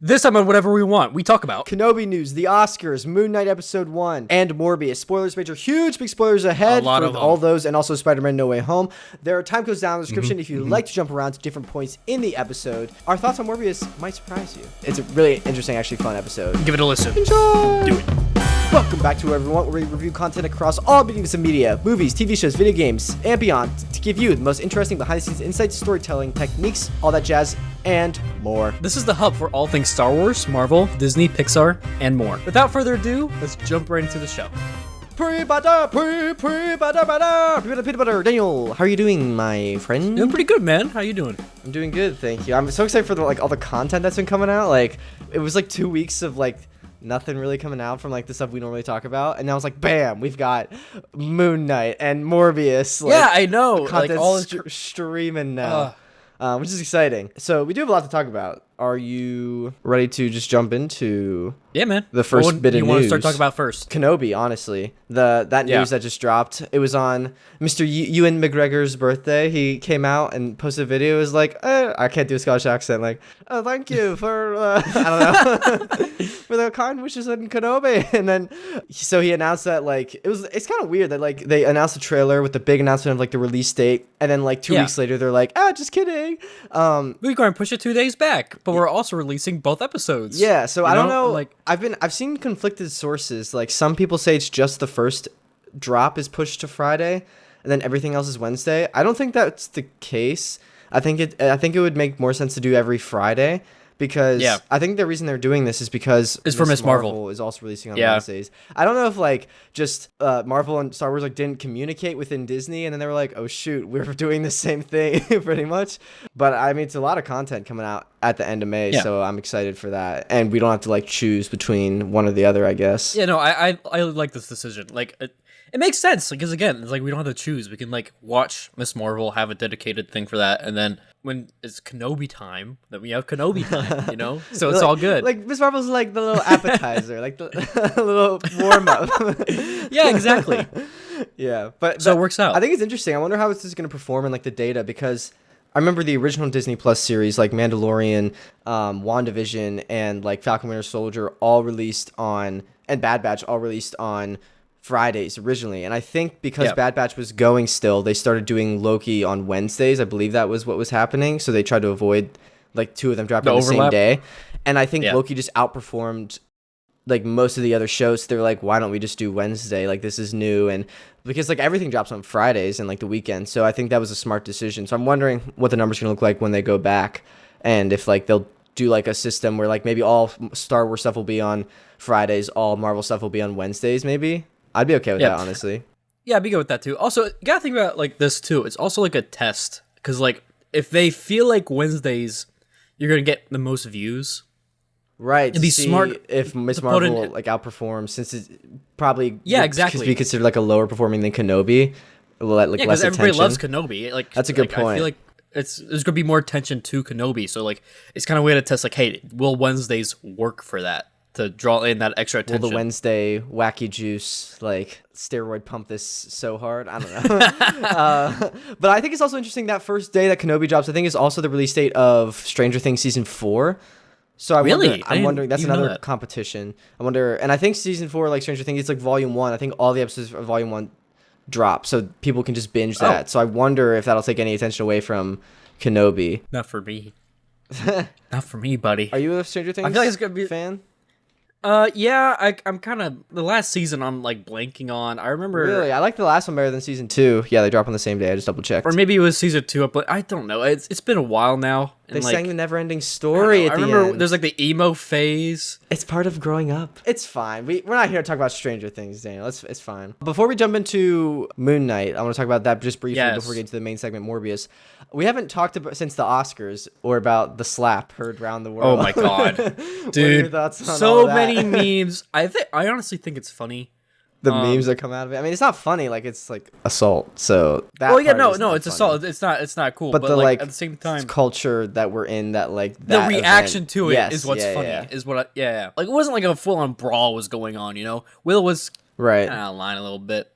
This time on Whatever We Want, we talk about Kenobi news, the Oscars, Moon Knight Episode 1, and Morbius. Spoilers, major, huge, big spoilers ahead for all those, and also Spider-Man No Way Home. There are time codes down in the description if you'd like to jump around to different points in the episode. Our thoughts on Morbius might surprise you. It's a really interesting, actually fun episode. Give it a listen. Enjoy! Do it. Welcome back to Whatever We Want, where we review content across all mediums of media, movies, TV shows, video games, and beyond, to give you the most interesting behind-the-scenes insights, storytelling, techniques, all that jazz, and more. This is the hub for all things Star Wars, Marvel, Disney, Pixar, and more. Without further ado, let's jump right into the show. PreBanter, Daniel, how are you doing, my friend? Doing pretty good, man. How you doing? I'm doing good, thank you. I'm so excited for all the content that's been coming out. Like, it was 2 weeks of nothing really coming out from the stuff we normally talk about, and now it's bam, we've got Moon Knight and Morbius. Yeah, I know. Content streaming now. Which is exciting. So we do have a lot to talk about. Are you ready to just jump into man. The first bit of news? You want to start talking about first? Kenobi, honestly. That news that just dropped. It was on Mr. Ewan McGregor's birthday. He came out and posted a video. It was I can't do a Scottish accent. Oh, thank you for, I don't know, for the kind wishes in Kenobi. And then, so he announced that, it's kind of weird that, they announced a trailer with the big announcement of, the release date. And then, 2 weeks later, they're just kidding. We're going to push it 2 days back. But we're also releasing both episodes. Yeah, so I don't know. I've seen conflicted sources. Some people say it's just the first drop is pushed to Friday, and then everything else is Wednesday. I don't think that's the case. I think it would make more sense to do every Friday. Because I think the reason they're doing this is because it's for Miss Marvel is also releasing on Wednesdays. I don't know if just Marvel and Star Wars didn't communicate within Disney, and then they were oh shoot, we're doing the same thing pretty much. But I mean, it's a lot of content coming out at the end of May, so I'm excited for that. And we don't have to choose between one or the other, I guess. Yeah, no, I like this decision. It makes sense because again, it's we don't have to choose. We can watch Miss Marvel, have a dedicated thing for that, and then when it's Kenobi time, then we have Kenobi time, So it's all good. Miss Marvel's the little appetizer, the little warm up. Yeah, exactly. Yeah, but so it works out. I think it's interesting. I wonder how this is going to perform in the data, because I remember the original Disney Plus series Mandalorian, WandaVision, and Falcon Winter Soldier all released on, and Bad Batch all released on Fridays originally, and I think because Bad Batch was going still, they started doing Loki on Wednesdays. I believe that was what was happening, so they tried to avoid two of them dropping on the same day. And I think Loki just outperformed most of the other shows. So they were why don't we just do Wednesday? This is new, and because everything drops on Fridays and the weekend. So I think that was a smart decision. So I'm wondering what the numbers are gonna look like when they go back, and if they'll do a system where maybe all Star Wars stuff will be on Fridays, all Marvel stuff will be on Wednesdays, maybe. I'd be okay with that, honestly. Yeah, I'd be good with that too. Also, you gotta think about this too. It's also a test, because if they feel Wednesdays, you're gonna get the most views. Right. It'd be smart if Miss Marvel outperforms, since it's probably exactly could be considered a lower performing than Kenobi. Because everybody loves Kenobi. That's a good point. I feel there's gonna be more attention to Kenobi, so it's kind of a way to test hey, will Wednesdays work for that? To draw in that extra attention. Will the Wednesday wacky juice steroid pump this so hard? I don't know. But I think it's also interesting that first day that Kenobi drops, I think is also the release date of Stranger Things season 4. So I'm wondering that's another competition. I wonder, and I think season 4 Stranger Things, it's volume 1. I think all the episodes of volume 1 drop, so people can just binge that. So I wonder if that'll take any attention away from Kenobi. Not for me. Not for me, buddy. Are you a Stranger Things? I feel it's gonna be fan. Yeah, I'm kind of, the last season I'm blanking on. I remember. Really? I like the last one better than season 2. Yeah, they drop on the same day. I just double checked. Or maybe it was season 2, but I don't know. It's been a while now. They sang the never-ending story at the end. I remember there's the emo phase. It's part of growing up. It's fine. We're not here to talk about Stranger Things, Daniel. It's fine. Before we jump into Moon Knight, I want to talk about that just briefly before we get to the main segment, Morbius. We haven't talked about since the Oscars or about the slap heard around the world. Oh my god, dude! What are your thoughts on so all that? many memes. I honestly think it's funny. The memes that come out of it. I mean, it's not funny. It's assault. So that. Well, yeah, no, it's assault. It's not cool. But at the same time, culture that we're in, that the reaction event. to it is what's funny. Yeah. Is what. It wasn't a full on brawl was going on. Will was right out of line a little bit.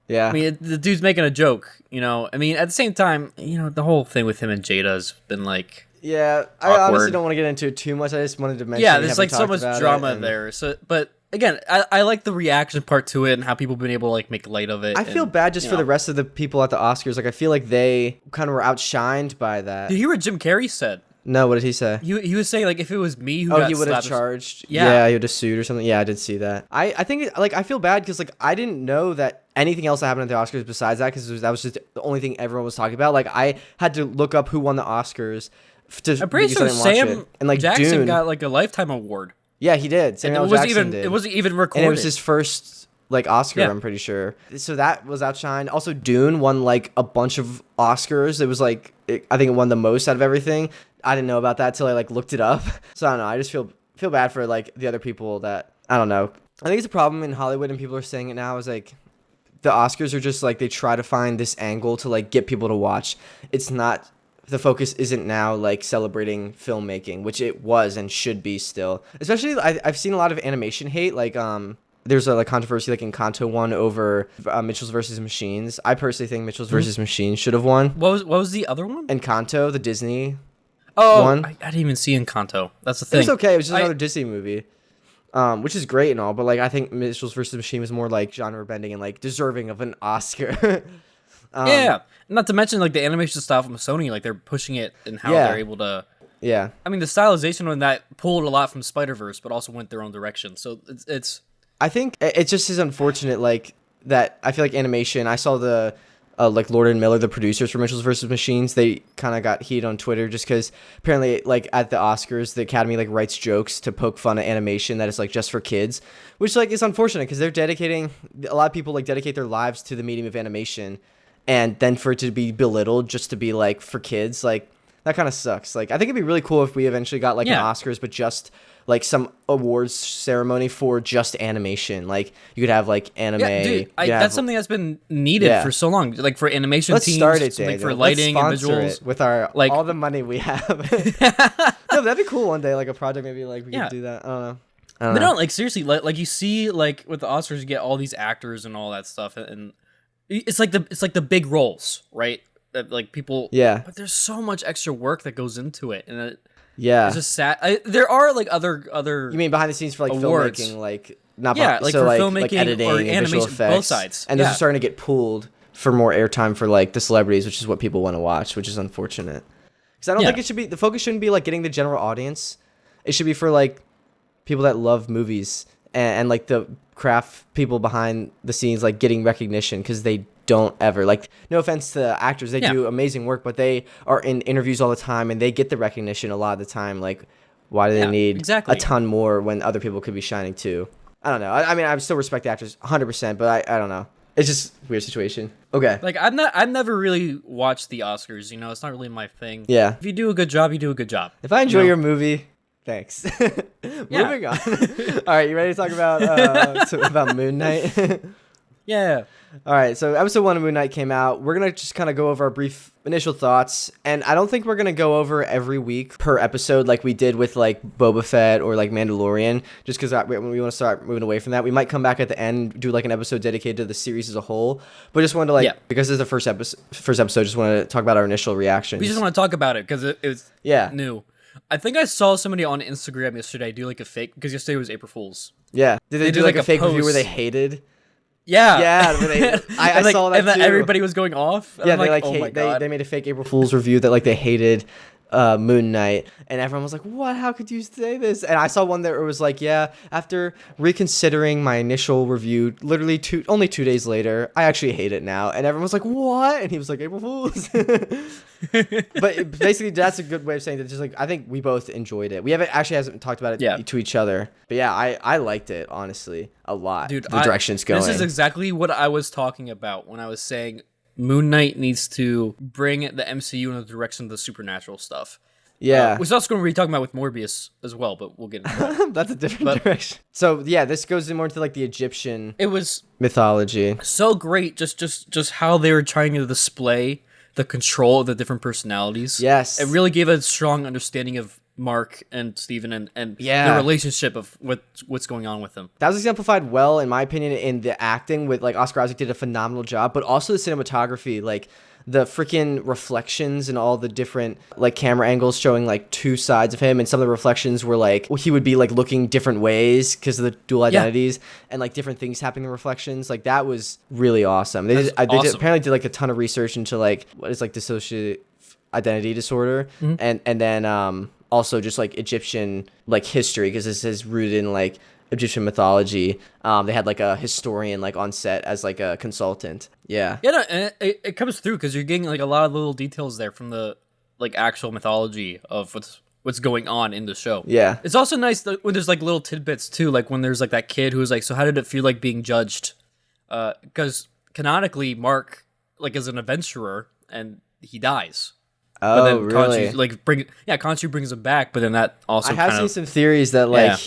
Yeah. I mean, the dude's making a joke. I mean, at the same time, the whole thing with him and Jada has been Yeah, I honestly don't want to get into it too much. I just wanted to mention. Yeah, there's like so much drama there. So, but again, I like the reaction part to it and how people have been able to like make light of it. I feel bad just for the rest of the people at the Oscars. Like, I feel like they kind of were outshined by that. Did you hear what Jim Carrey said? No, what did he say? He was saying like if it was me who got he would have slapped charged. Yeah, he would have sued or something. Yeah, I did see that. I think like I feel bad because like I didn't know that anything else that happened at the Oscars besides that, because that was just the only thing everyone was talking about. Like I had to look up who won the Oscars. I'm pretty sure Sam and like Jackson Dune got like a Lifetime award. Yeah, he did. Samuel Jackson did. It wasn't even recorded. And it was his first like Oscar, I'm pretty sure. So that was outshined. Also, Dune won like a bunch of Oscars. It was like I think it won the most out of everything. I didn't know about that till I like looked it up. So I don't know. I just feel bad for like the other people that I don't know. I think it's a problem in Hollywood, and people are saying it now. Is like the Oscars are just like they try to find this angle to like get people to watch. It's not. The focus isn't now like celebrating filmmaking, which it was and should be still. Especially, I've seen a lot of animation hate. Like, there's a like controversy like Encanto won over Mitchell's versus Machines. I personally think Mitchell's versus Machines should have won. What was the other one? Encanto, the Disney. one. I didn't even see Encanto. That's the thing. It was okay. It was just another Disney movie. Which is great and all, but like I think Mitchell's versus Machine was more like genre bending and like deserving of an Oscar. Yeah, not to mention like the animation style from Sony, like they're pushing it and how they're able to. Yeah, I mean the stylization on that pulled a lot from Spider-Verse, but also went their own direction. So it's. I think it just is unfortunate, like that. I feel like animation. I saw the like Lord and Miller, the producers for Mitchell's vs. Machines. They kind of got heat on Twitter just because apparently, like at the Oscars, the Academy like writes jokes to poke fun at animation that is like just for kids, which like is unfortunate because they're dedicating a lot of people like dedicate their lives to the medium of animation. And then for it to be belittled just to be like for kids, like that kind of sucks. Like I think it'd be really cool if we eventually got like an Oscars, but just like some awards ceremony for just animation. Like you could have like anime. Yeah, dude, that's something that's been needed for so long. Like for animation teams, start it, like for lighting and visuals, with our like all the money we have. No, that'd be cool one day. Like a project, maybe like we could do that. I don't know. But no, like seriously, like you see, like with the Oscars, you get all these actors and all that stuff, and it's like the big roles, right? That like people, But there's so much extra work that goes into it, and it's just sad. There are like other. You mean behind the scenes for like awards. Filmmaking, like not like so for like, filmmaking like editing or and animation, visual effects, both sides, and those are starting to get pulled for more airtime for like the celebrities, which is what people want to watch, which is unfortunate. Because I don't think it should be the focus shouldn't be like getting the general audience. It should be for like people that love movies and like the craft people behind the scenes, like getting recognition because they don't ever like. No offense to actors, they do amazing work, but they are in interviews all the time and they get the recognition a lot of the time. Like, why do they need a ton more when other people could be shining too? I don't know. I mean, I still respect the actors 100%, but I don't know. It's just a weird situation. Okay. Like I've never really watched the Oscars. You know, it's not really my thing. Yeah. If you do a good job, you do a good job. If I enjoy your movie, thanks. Moving on. All right, you ready to talk about Moon Knight? Yeah. All right, so episode 1 of Moon Knight came out. We're going to just kind of go over our brief initial thoughts, and I don't think we're going to go over every week per episode like we did with like Boba Fett or like Mandalorian, just because when we want to start moving away from that. We might come back at the end, do like an episode dedicated to the series as a whole, but just wanted to like, because this is the first episode, just wanted to talk about our initial reactions. We just want to talk about it because it was new. I think I saw somebody on Instagram yesterday do like a fake, because yesterday was April Fool's. Yeah. Did they do like a fake review where they hated? Yeah. I saw that and then too. everybody was going off. Yeah, they made a fake April Fool's review that like they hated Moon Knight, and everyone was like, "What? How could you say this?" And I saw one that was like, "Yeah, after reconsidering my initial review, literally only 2 days later, I actually hate it now." And everyone was like, "What?" And he was like, "April Fool's." But basically, that's a good way of saying that. Just like I think we both enjoyed it. We hasn't talked about it to each other, but yeah, I liked it honestly a lot. Dude, the direction it's going. This is exactly what I was talking about when I was saying Moon Knight needs to bring the MCU in the direction of the supernatural stuff. Yeah. Which is also going to be talking about with Morbius as well, but we'll get into that. That's a different direction. So, yeah, this goes more into like the Egyptian mythology. So great, just how they were trying to display the control of the different personalities. Yes. It really gave a strong understanding of Mark and Steven and the relationship of what's going on with them. That was exemplified well, in my opinion, in the acting with like Oscar Isaac did a phenomenal job, but also the cinematography. Like the freaking reflections and all the different like camera angles showing like two sides of him, and some of the reflections were like he would be like looking different ways because of the dual identities and like different things happening in reflections. Like that was really awesome. They apparently did like a ton of research into like what is like dissociative identity disorder, and then also just like Egyptian like history, because this is rooted in like Egyptian mythology. They had like a historian like on set as like a consultant. Yeah. Yeah, no, and it comes through because you're getting like a lot of little details there from the like actual mythology of what's going on in the show. Yeah. It's also nice that when there's like little tidbits too, like when there's like that kid who's like, so how did it feel like being judged? Because canonically Mark like is an adventurer and he dies. Oh, but then really? Khonshu brings him back, but then that also I have seen some theories that like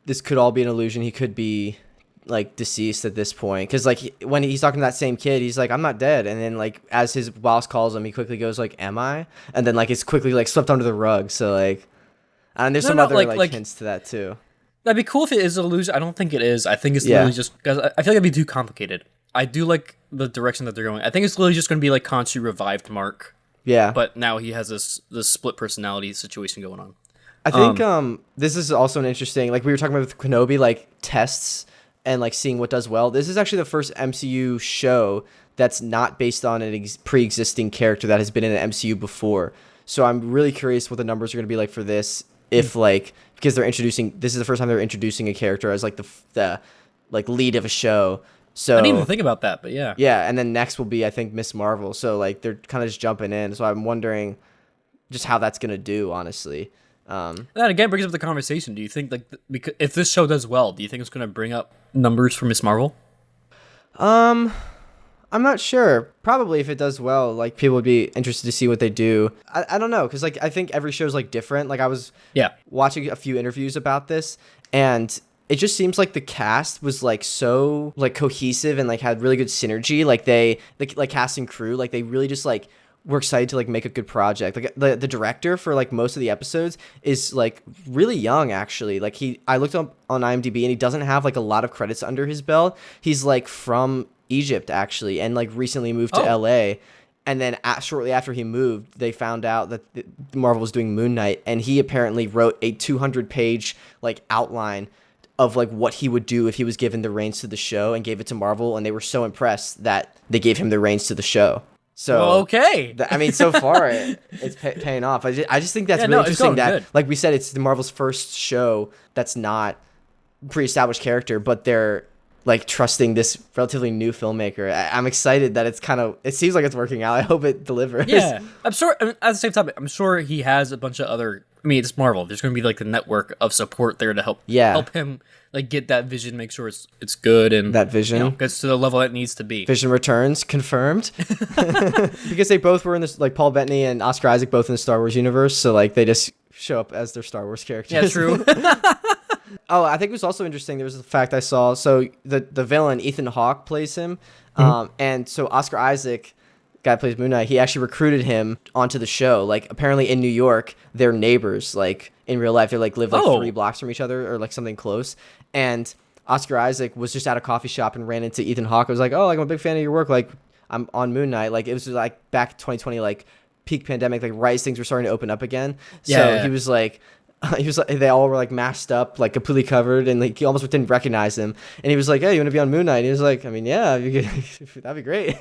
this could all be an illusion. He could be like deceased at this point, because like when he's talking to that same kid, he's like, I'm not dead, and then like as his boss calls him, he quickly goes like, am I? And then like it's quickly like swept under the rug. So like, and there's some other like hints to that too. That'd be cool if it is an illusion. I don't think it is. I think it's literally just because I feel like it'd be too complicated. I do like the direction that they're going. I think it's literally just going to be like Khonshu revived Mark. Yeah. But now he has this split personality situation going on. I think this is also an interesting, like we were talking about with Kenobi, like tests and like seeing what does well. This is actually the first MCU show that's not based on an pre-existing character that has been in the MCU before. So I'm really curious what the numbers are going to be like for this. If like, because this is the first time they're introducing a character as like the like lead of a show. So I didn't even think about that, but yeah. Yeah, and then next will be, I think, Miss Marvel. So like they're kind of just jumping in. So I'm wondering just how that's going to do, honestly. That again brings up the conversation. Do you think like because if this show does well, do you think it's going to bring up numbers for Miss Marvel? I'm not sure. Probably if it does well, like people would be interested to see what they do. I don't know, because like I think every show's like different. Like I was watching a few interviews about this, and it just seems like the cast was like so like cohesive and like had really good synergy. Like they like cast and crew, like they really just like were excited to like make a good project. Like the director for like most of the episodes is like really young, actually. Like I looked up on IMDb and he doesn't have like a lot of credits under his belt. He's like from Egypt actually, and like recently moved to LA. And then shortly after he moved, they found out that Marvel was doing Moon Knight, and he apparently wrote a 200-page like outline of like what he would do if he was given the reins to the show, and gave it to Marvel, and they were so impressed that they gave him the reins to the show. So okay, I mean, so far it's paying off. I just think that's really interesting that, like we said, it's the Marvel's first show that's not pre-established character, but they're like trusting this relatively new filmmaker. I'm excited that it seems like it's working out. I hope it delivers. Yeah, I'm sure. I mean, at the same time, I'm sure he has a bunch of other. I mean, it's Marvel. There's going to be like the network of support there to help him like get that vision, make sure it's good, and that vision gets to the level it needs to be. Vision returns, confirmed. Because they both were in this, like Paul Bettany and Oscar Isaac, both in the Star Wars universe. So like they just show up as their Star Wars characters. Yeah, true. Oh, I think it was also interesting. There was the fact I saw. So the villain Ethan Hawke plays him, and so Oscar Isaac, guy who plays Moon Knight, he actually recruited him onto the show. Like apparently in New York, they're neighbors. Like in real life, they like live like 3 blocks from each other or like something close. And Oscar Isaac was just at a coffee shop and ran into Ethan Hawke. I was like, oh, like I'm a big fan of your work. Like I'm on Moon Knight. Like it was like back 2020, like peak pandemic, like right as things were starting to open up again. So he was like. They all were like masked up, like completely covered, and like he almost didn't recognize him. And he was like, "Hey, you want to be on Moon Knight?" And he was like, "I mean, yeah, that'd be great."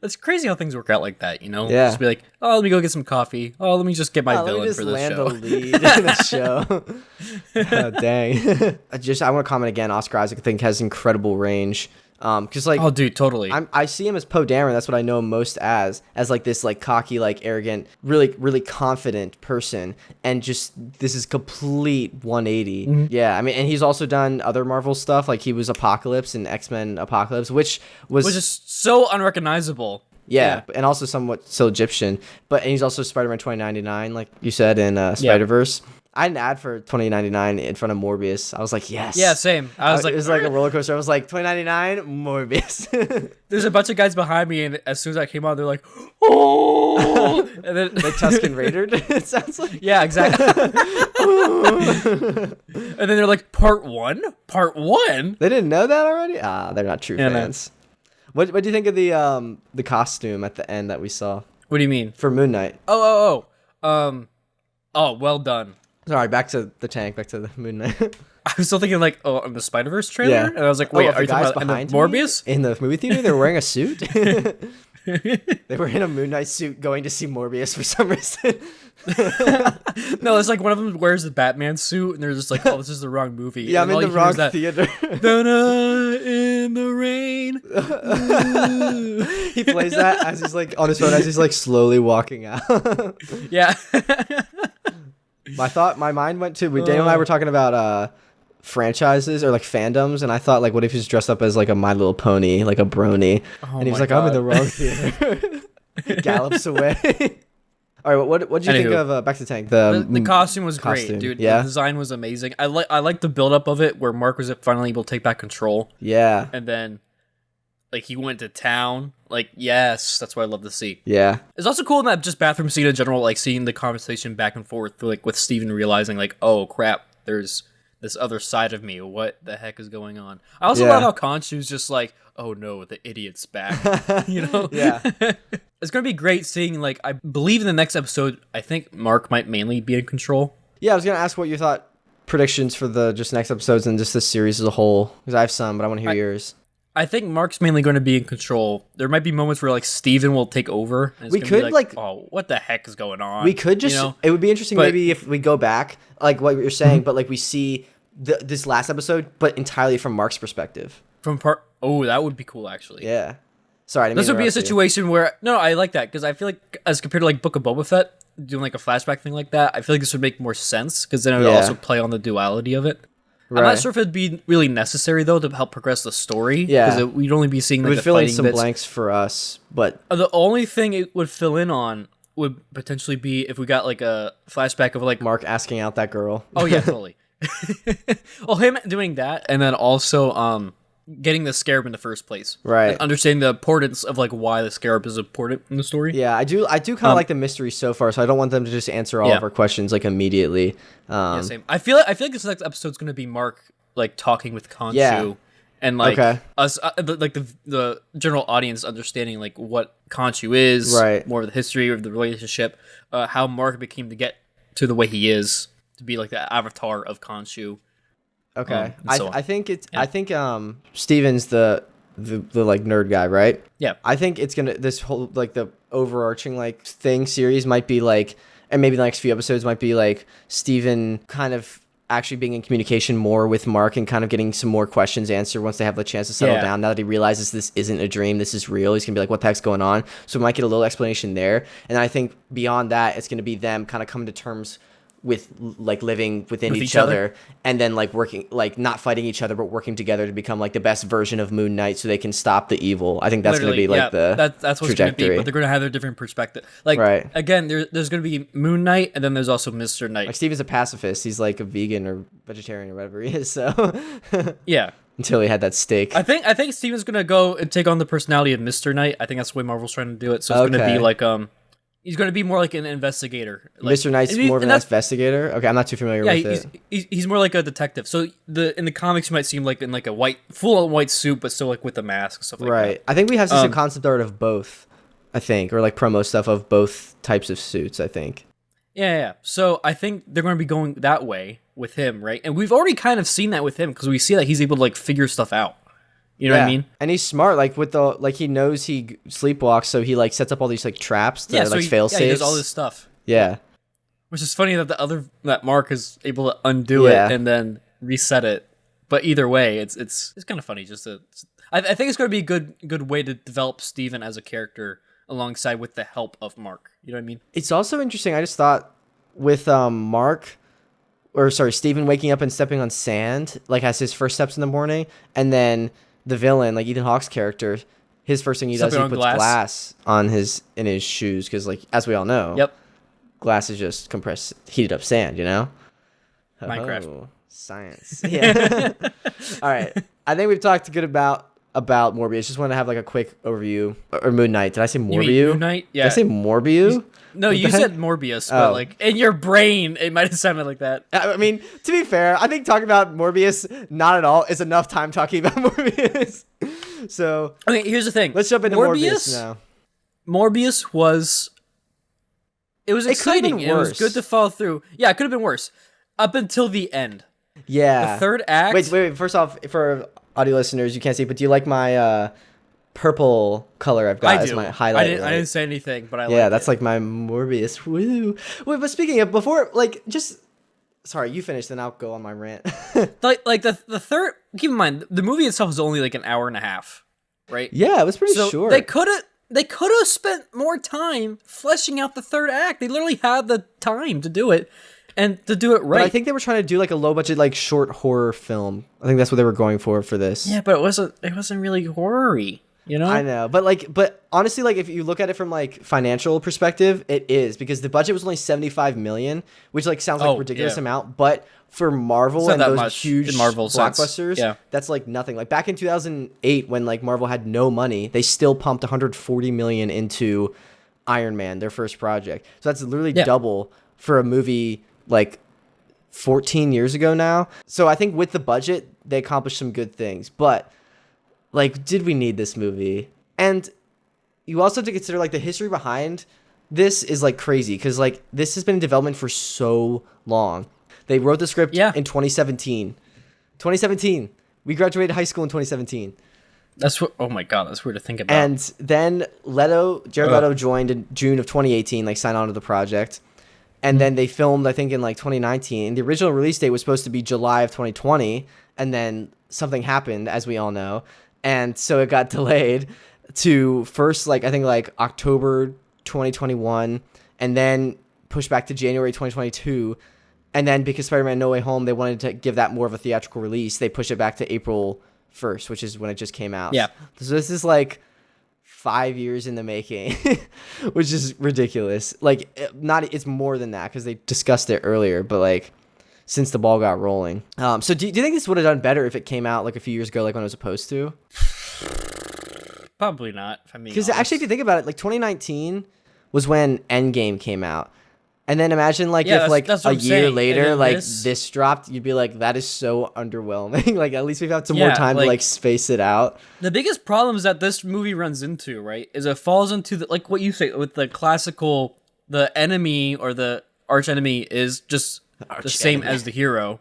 That's crazy how things work out like that, you know? Yeah. Just be like, oh, let me go get some coffee. Oh, let me just get my villain for this show. Let me just land a lead in a show. Oh, dang. I want to comment again. Oscar Isaac, I think, has incredible range. Because like, oh, dude, totally. I see him as Poe Dameron. That's what I know him most as like this like cocky, like arrogant, really really confident person, and just this is complete 180. Mm-hmm. Yeah, I mean, and he's also done other Marvel stuff. Like he was Apocalypse in X-Men Apocalypse, which is so unrecognizable. Yeah, and also somewhat still Egyptian. And he's also Spider-Man 2099, like you said, in Spider-Verse. I had an ad for 2099 in front of Morbius. I was like, yes. Yeah, same. I was like, it was like a roller coaster. I was like, 2099 Morbius. There's a bunch of guys behind me, and as soon as I came on, they're like, oh, and then like Tusken Raidered. It sounds like. Yeah, exactly. And then they're like, part one. They didn't know that already. They're not true fans. What do you think of the costume at the end that we saw What do you mean? for Moon Knight? Oh, well done. Sorry, back to the tank, back to the Moon Knight. I was still thinking like, in the Spider-Verse trailer, Yeah. and I was like, wait, Of are the you talking guys about in behind the Morbius? me in the movie theater? They were wearing a suit. They were in a Moon Knight suit going to see Morbius for some reason. No, it's like one of them wears the Batman suit, and they're just like, "Oh, this is the wrong movie." Yeah, and I'm all in the you hear wrong is that, theater. "Da-da, in the rain." He plays that as he's like on his phone as he's like slowly walking out. Yeah. My mind went to Daniel and I were talking about franchises or like fandoms, and I thought like, what if he's dressed up as like a My Little Pony, like a brony, and he was like, I'm in the wrong theater. Gallops away. All right, what did you think of Back to the Tank? The costume was costume, great, dude. yeah? The design was amazing. I like the build up of it, where Mark was finally able to take back control. Yeah. And then, like, he went to town. Like, yes, that's what I love to see. Yeah. It's also cool in that just bathroom scene in general, like seeing the conversation back and forth, like with Steven realizing, like, oh crap, there's this other side of me. What the heck is going on? I also love how Khonshu's just like, oh no, the idiot's back. You know? Yeah. It's gonna be great seeing, like, I believe in the next episode, I think Mark might mainly be in control. Yeah, I was gonna ask what you thought predictions for the just next episodes and just this series as a whole, because I have some, but I want to hear yours. I think Mark's mainly going to be in control. There might be moments where like Steven will take over. And We could like, oh, what the heck is going on? We could just, you know? It would be interesting maybe if we go back, like what you're saying, but like we see this last episode, but entirely from Mark's perspective. Oh, that would be cool actually. Yeah. Sorry, this would be a situation where I like that because I feel like as compared to like Book of Boba Fett doing like a flashback thing like that, I feel like this would make more sense because then it would also play on the duality of it. Right. I'm not sure if it'd be really necessary though to help progress the story. Yeah, because we'd only be seeing like, it would fill in some blanks for us, but the only thing it would fill in on would potentially be if we got like a flashback of like Mark asking out that girl. Oh yeah, totally. Well, him doing that, and then also getting the scarab in the first place, right? And understanding the importance of like why the scarab is important in the story. Yeah, I do kind of like the mystery so far, so I don't want them to just answer all of our questions like immediately. Yeah, same. I feel like this next episode's gonna be Mark like talking with Khonshu, and like us, like the general audience understanding like what Khonshu is, right? More of the history of the relationship, how Mark became to get to the way he is, to be like the avatar of Khonshu. Okay, I think it's I think Steven's the like nerd guy, right? Yeah. I think it's gonna this whole like the overarching like thing series might be like, and maybe the next few episodes might be like Steven kind of actually being in communication more with Mark and kind of getting some more questions answered once they have the chance to settle down. Now that he realizes this isn't a dream, this is real, he's gonna be like, what the heck's going on? So we might get a little explanation there. And I think beyond that, it's gonna be them kind of coming to terms with like living within each other, and then like working, like not fighting each other but working together to become like the best version of Moon Knight so they can stop the evil. I think that's going to be like that's what trajectory. It's going to be, but they're going to have their different perspective. Like again, there's going to be Moon Knight, and then there's also Mr. Knight. Like Steven's a pacifist, he's like a vegan or vegetarian or whatever he is, so yeah, until he had that steak. I think Steven's going to go and take on the personality of Mr. Knight. I think that's the way Marvel's trying to do it. So it's going to be like he's going to be more like an investigator. Like, Mr. Knight's more of an investigator? Okay, I'm not too familiar with it. He's more like a detective. So in the comics, he might seem like in like a full white suit, but still like with the mask and stuff like that. Right. I think we have some concept art of both, I think, or like promo stuff of both types of suits, I think. Yeah. So I think they're going to be going that way with him, right? And we've already kind of seen that with him because we see that he's able to like figure stuff out. You know what I mean? And he's smart, like with the like he knows he sleepwalks, so he like sets up all these like traps to like fail safes. Yeah, he does all this stuff. Yeah. Which is funny that Mark is able to undo it and then reset it. But either way, it's kind of funny. I think it's going to be a good way to develop Steven as a character alongside with the help of Mark. You know what I mean? It's also interesting. I just thought with Steven waking up and stepping on sand, like has his first steps in the morning, and then the villain, like Ethan Hawke's character, his first thing he does, he puts glass on in his shoes because, like, as we all know, glass is just compressed, heated up sand. You know, Minecraft science. Yeah. All right, I think we've talked good about Morbius. Just want to have like a quick overview or Moon Knight. Did I say Morbius? You mean Moon Knight? Yeah. Did I say Morbius? No, you said Morbius, but like in your brain, it might have sounded like that. I mean, to be fair, I think talking about Morbius not at all is enough time talking about Morbius. So okay, here's the thing. let's jump into Morbius now. Morbius was exciting. And it was good to follow through. Yeah, it could have been worse up until the end. Yeah. The third act. Wait. First off, for audio listeners, you can't see, but do you like my purple color I've got as my highlight? I didn't say anything, but that's like my Morbius. Woo. Wait, but speaking of before, like just. Sorry, you finish, then I'll go on my rant. like the third. Keep in mind, the movie itself is only like an hour and a half, right? Yeah, it was pretty short. They could have spent more time fleshing out the third act. They literally had the time to do it and to do it right. But I think they were trying to do like a low budget, like short horror film. I think that's what they were going for this. Yeah, but it wasn't really horror-y. You know? I know, but honestly, like if you look at it from like financial perspective, it is because the budget was only 75 million, which like sounds like a ridiculous amount, but for Marvel and those huge Marvel blockbusters, that's like nothing. Like back in 2008 when like Marvel had no money, they still pumped 140 million into Iron Man, their first project. So that's literally double for a movie like 14 years ago now. So I think with the budget, they accomplished some good things, but like, did we need this movie? And you also have to consider, like, the history behind this is, like, crazy. Because, like, this has been in development for so long. They wrote the script in 2017. 2017. We graduated high school in 2017. Oh my God, that's weird to think about. And then Jared Leto joined in June of 2018, like, signed on to the project. And then they filmed, I think, in, like, 2019. The original release date was supposed to be July of 2020. And then something happened, as we all know. And so it got delayed to first, like, I think, like, October 2021, and then pushed back to January 2022. And then because Spider-Man No Way Home, they wanted to give that more of a theatrical release, they pushed it back to April 1st, which is when it just came out. Yeah. So this is, like, 5 years in the making, which is ridiculous. Like, it's more than that because they discussed it earlier, but, like, since the ball got rolling. So do you think this would have done better if it came out like a few years ago, like when it was supposed to? Probably not. Because actually, if you think about it, like 2019 was when Endgame came out. And then imagine like if like a year later, like this dropped, you'd be like, that is so underwhelming. Like at least we've had some more time to like space it out. The biggest problem is that this movie runs into, right, is it falls into the, like what you say with the classical, the enemy or the arch enemy is just the same as the hero,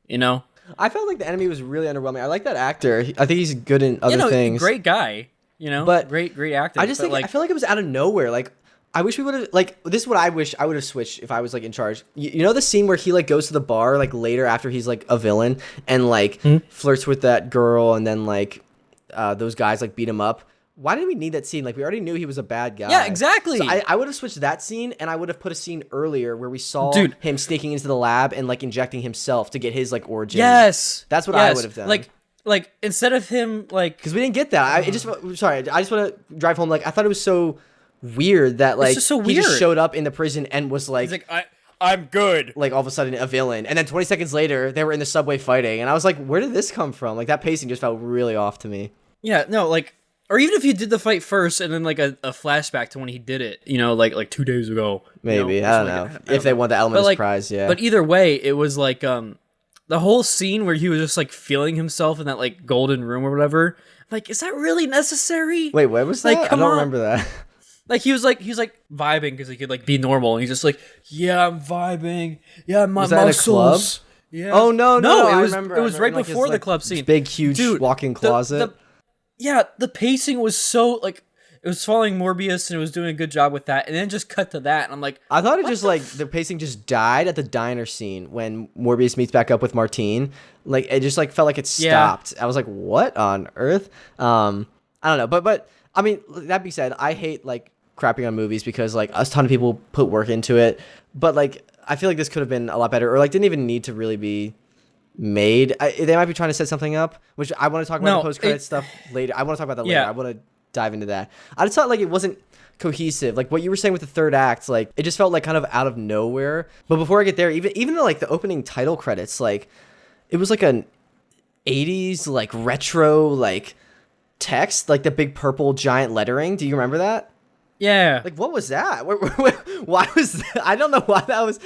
you know? I felt like the enemy was really underwhelming. I like that actor. I think he's good in other things. Great guy, you know? But great actor. I just think, like, I feel like it was out of nowhere. Like, I wish we would have, like, this is what I wish I would have switched if I was, like, in charge. You know the scene where he, like, goes to the bar, like, later after he's, like, a villain and, like, flirts with that girl and then, like, those guys, like, beat him up? Why did we need that scene? Like, we already knew he was a bad guy. Yeah, exactly. So I would have switched that scene, and I would have put a scene earlier where we saw him sneaking into the lab and, like, injecting himself to get his, like, origin. Yes. That's what I would have done. Like, instead of him, like... Because we didn't get that. I just want to drive home. Like, I thought it was so weird that, like, he just showed up in the prison and was, like... He's like, I'm good. Like, all of a sudden, a villain. And then 20 seconds later, they were in the subway fighting. And I was like, where did this come from? Like, that pacing just felt really off to me. Yeah, no, like... Or even if you did the fight first and then, like, a flashback to when he did it, you know, like 2 days ago. Maybe. You know, I don't know. If they want the element of surprise, yeah. But either way, it was, like, the whole scene where he was just, like, feeling himself in that, like, golden room or whatever. Like, is that really necessary? Wait, what was that? Like, come I don't on. remember that. Like, he was vibing because he could, like, be normal. And he's just like, yeah, I'm vibing. Yeah, my was that muscles. At a club? Yeah. Oh, no, it was, remember. It was right like before his, the club scene. Big, huge walk-in closet. Yeah, the pacing was so, like, it was following Morbius and it was doing a good job with that. And then just cut to that. And I'm like, I thought it just, like, the pacing just died at the diner scene when Morbius meets back up with Martine. Like, it just, like, felt like it stopped. I was like, what on earth? I don't know. But, I mean, that being said, I hate, like, crapping on movies because, like, a ton of people put work into it. But, like, I feel like this could have been a lot better or, like, didn't even need to really be made. They might be trying to set something up, which I want to talk about the post-credit stuff later. I want to talk about that later. I want to dive into that. I just thought, like, it wasn't cohesive. Like, what you were saying with the third act, like, it just felt, like, kind of out of nowhere. But before I get there, even the, like, the opening title credits, like, it was, like, an 80s, like, retro, like, text, like, the big purple giant lettering. Do you remember that? Yeah. Like, what was that? Why was that? I don't know why that was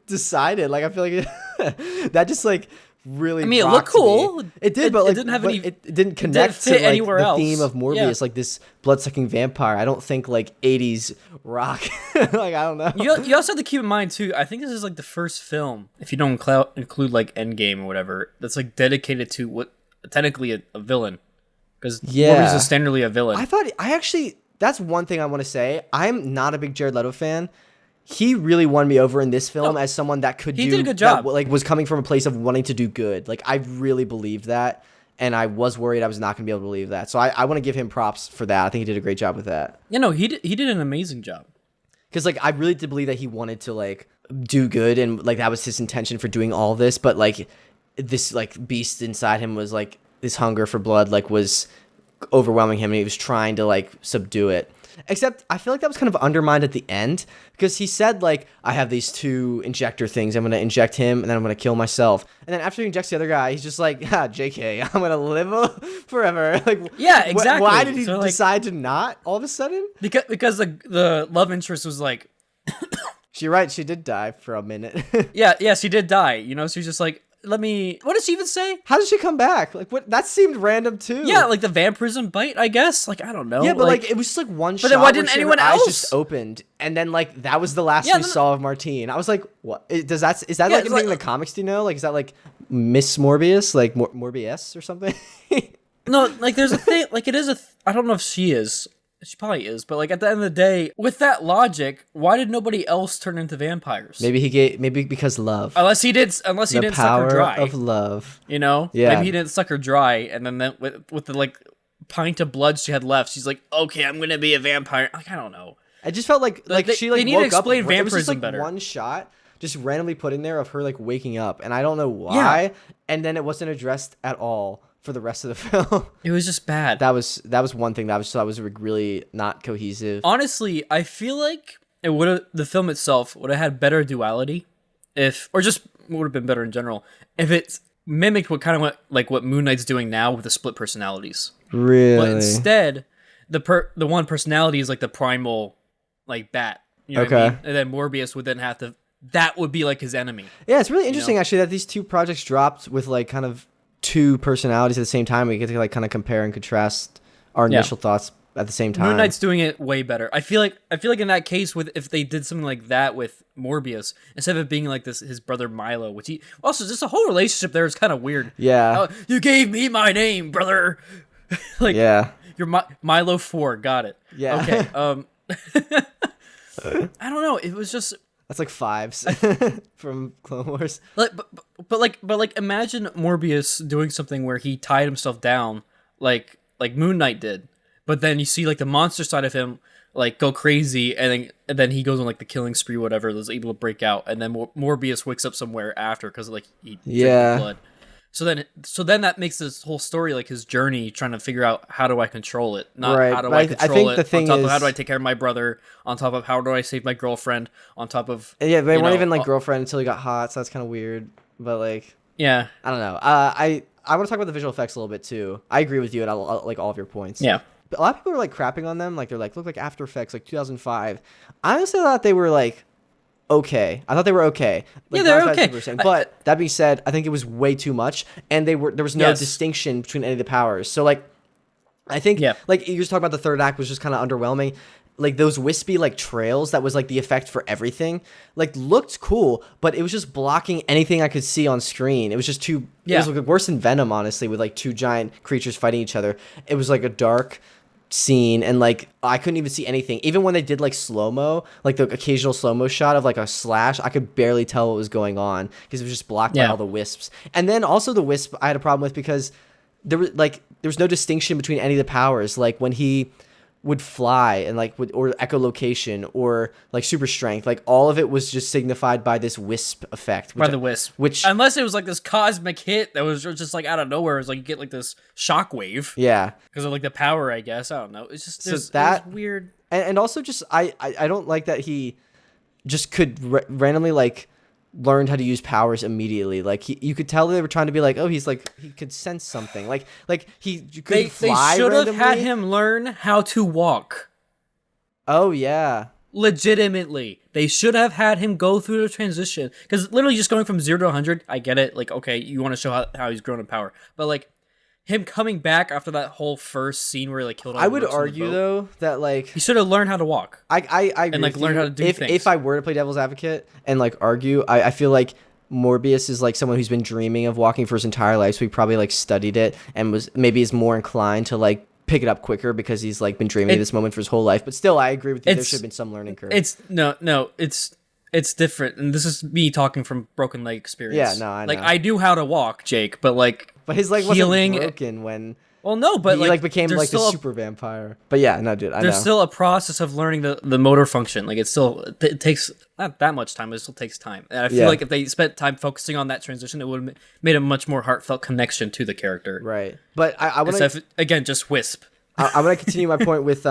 decided. Like, I feel like that just, like, really. I mean, it looked cool. It did, but like, it didn't have any. It didn't connect fit to like anywhere the else. theme of Morbius, Yeah. like this blood-sucking vampire. I don't think like 80s rock. Like I don't know. You also have to keep in mind too. I think this is like the first film, if you don't include like Endgame or whatever, that's like dedicated to what technically a villain, because Morbius is standardly a villain. That's one thing I want to say. I'm not a big Jared Leto fan. He really won me over in this film as someone that could did a good job. That, like was coming from a place of wanting to do good. Like I really believed that, and I was worried I was not going to be able to believe that. So I want to give him props for that. I think he did a great job with that. You know, he did an amazing job. Because like I really did believe that he wanted to like do good, and like that was his intention for doing all this. But like this like beast inside him was like this hunger for blood like was overwhelming him, and he was trying to like subdue it. Except I feel like that was kind of undermined at the end, because he said like, I have these 2 injector things. I'm going to inject him and then I'm going to kill myself. And then after he injects the other guy, he's just like, JK, I'm going to live forever. Like, yeah, exactly. Why did he decide to not all of a sudden? Because the love interest was like, You're right. She did die for a minute. yeah, she did die. You know, she's just like, what did she even say? How did she come back? Like, what? That seemed random too. Yeah, like the vampirism bite, I guess. Like, I don't know. Yeah, but like it was just like one shot. But then why didn't anyone else? Eyes just opened, and then like that was the last we saw of Martine. I was like, what? Is that like anything in the comics? Do you know? Like, is that like Miss Morbius, like Morbius or something? No, like there's a thing. Like it is I don't know if she is. She probably is, but like at the end of the day, with that logic, why did nobody else turn into vampires? Maybe because love. Unless he didn't suck her dry. The power of love. You know? Yeah. Maybe he didn't suck her dry, and then with the like pint of blood she had left, she's like, okay, I'm gonna be a vampire. Like I don't know. I just felt like she like they need woke to explain up. vampirism It was just like better. one shot, just randomly put in there of her like waking up, and I don't know why. Yeah. And then it wasn't addressed at all for the rest of the film. It was just bad. That was one thing that was really not cohesive. Honestly, I feel like the film itself would have had better duality or just would have been better in general if it mimicked what Moon Knight's doing now with the split personalities. Really? But instead, the one personality is like the primal like bat. You know what I mean? And then Morbius would then have to that would be like his enemy. Yeah, it's really interesting actually that these 2 projects dropped with like kind of 2 personalities at the same time. We get to like kind of compare and contrast our initial thoughts at the same time. Moon Knight's doing it way better. I feel like in that case, if they did something like that with Morbius, instead of it being like this his brother Milo, which he also just the whole relationship there is kind of weird. Yeah. You gave me my name, brother. Like yeah. You're Milo 4, got it. Yeah. Okay. I don't know. It was just. That's like 5s from Clone Wars. Like, but imagine Morbius doing something where he tied himself down, like Moon Knight did. But then you see like the monster side of him like go crazy, and then he goes on like the killing spree, whatever, is able to break out, and then Morbius wakes up somewhere after because like he drank blood. So then that makes this whole story like his journey trying to figure out how do I control it, not how do I control it. On top of how do I take care of my brother, on top of how do I save my girlfriend, on top of they weren't even like girlfriend until he got hot, so that's kind of weird. But like I don't know. I want to talk about the visual effects a little bit too. I agree with you at like all of your points. Yeah. But a lot of people are like crapping on them, like they're like look like After Effects like 2005. I honestly thought they were like okay. I thought they were okay. Like, yeah, they're okay. But that being said, I think it was way too much, and there was no distinction between any of the powers. So like, I think like you just talking about the third act was just kind of underwhelming. Like those wispy like trails that was like the effect for everything. Like looked cool, but it was just blocking anything I could see on screen. It was just too. Yeah. It was like worse than Venom, honestly, with like 2 giant creatures fighting each other. It was like a dark scene, and like I couldn't even see anything. Even when they did like slow-mo, like the occasional slow-mo shot of like a slash, I could barely tell what was going on because it was just blocked by all the wisps. And then also the wisp I had a problem with because there was no distinction between any of the powers. Like when he would fly and like or echolocation or like super strength, like all of it was just signified by this wisp effect. By the wisp, which unless it was like this cosmic hit that was just like out of nowhere, it was like you get like this shockwave. Yeah, because of like the power, I guess. I don't know. It's just so that it was weird, and also just I don't like that he just could randomly like learned how to use powers immediately. Like you could tell they were trying to be like, oh, he's like he could sense something. Like he could fly. They should have randomly. had him learn how to walk. Oh yeah, Legitimately, they should have had him go through the transition, because literally just going from 0 to 100, I get it. Like, okay, you want to show how he's grown in power, but like him coming back after that whole first scene where he like killed all I the would mercs on the argue boat, though that like he should have learned how to walk. I agree and like with learn you. how to do things. If I were to play devil's advocate and like argue, I feel like Morbius is like someone who's been dreaming of walking for his entire life, so he probably like studied it and is more inclined to like pick it up quicker because he's like been dreaming of this moment for his whole life. But still, I agree with you. There should have been some learning curve. It's different, and this is me talking from broken leg experience. Yeah, no, I know. Like I knew how to walk, Jake, but like his leg healing, wasn't broken when. Well, no, but he like became like the still super vampire. But yeah, no, dude, I know. There's still a process of learning the motor function. Like it takes not that much time, but it still takes time. And I feel like if they spent time focusing on that transition, it would have made a much more heartfelt connection to the character. Right. But I want to again just wisp. I want to continue my point with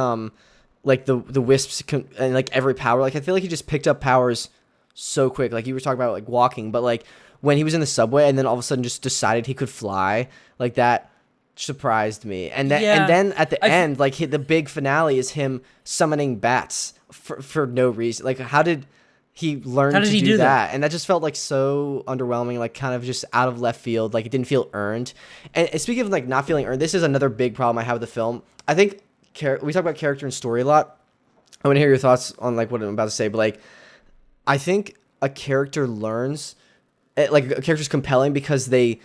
like the wisps and like every power. Like I feel like he just picked up powers so quick. Like you were talking about like walking, but like when he was in the subway and then all of a sudden just decided he could fly, like that surprised me. And then at the end, like the big finale is him summoning bats for no reason. Like how did he learn to do that? And that just felt like so underwhelming, like kind of just out of left field. Like it didn't feel earned. And speaking of like not feeling earned, this is another big problem I have with the film. I think we talk about character and story a lot. I want to hear your thoughts on like what I'm about to say, but like I think a character learns, like a character's compelling because they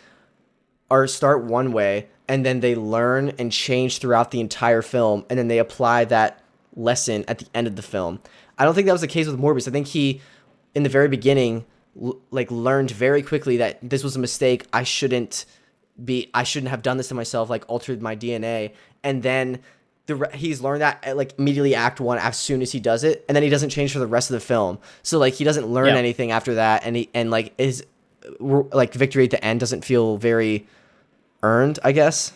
start one way and then they learn and change throughout the entire film, and then they apply that lesson at the end of the film. I don't think that was the case with Morbius. I think he, in the very beginning, like learned very quickly that this was a mistake. I shouldn't have done this to myself, like altered my DNA. And then he's learned that at, like immediately act 1 as soon as he does it, and then he doesn't change for the rest of the film. So like he doesn't learn anything after that, and like his like victory at the end doesn't feel very earned, I guess.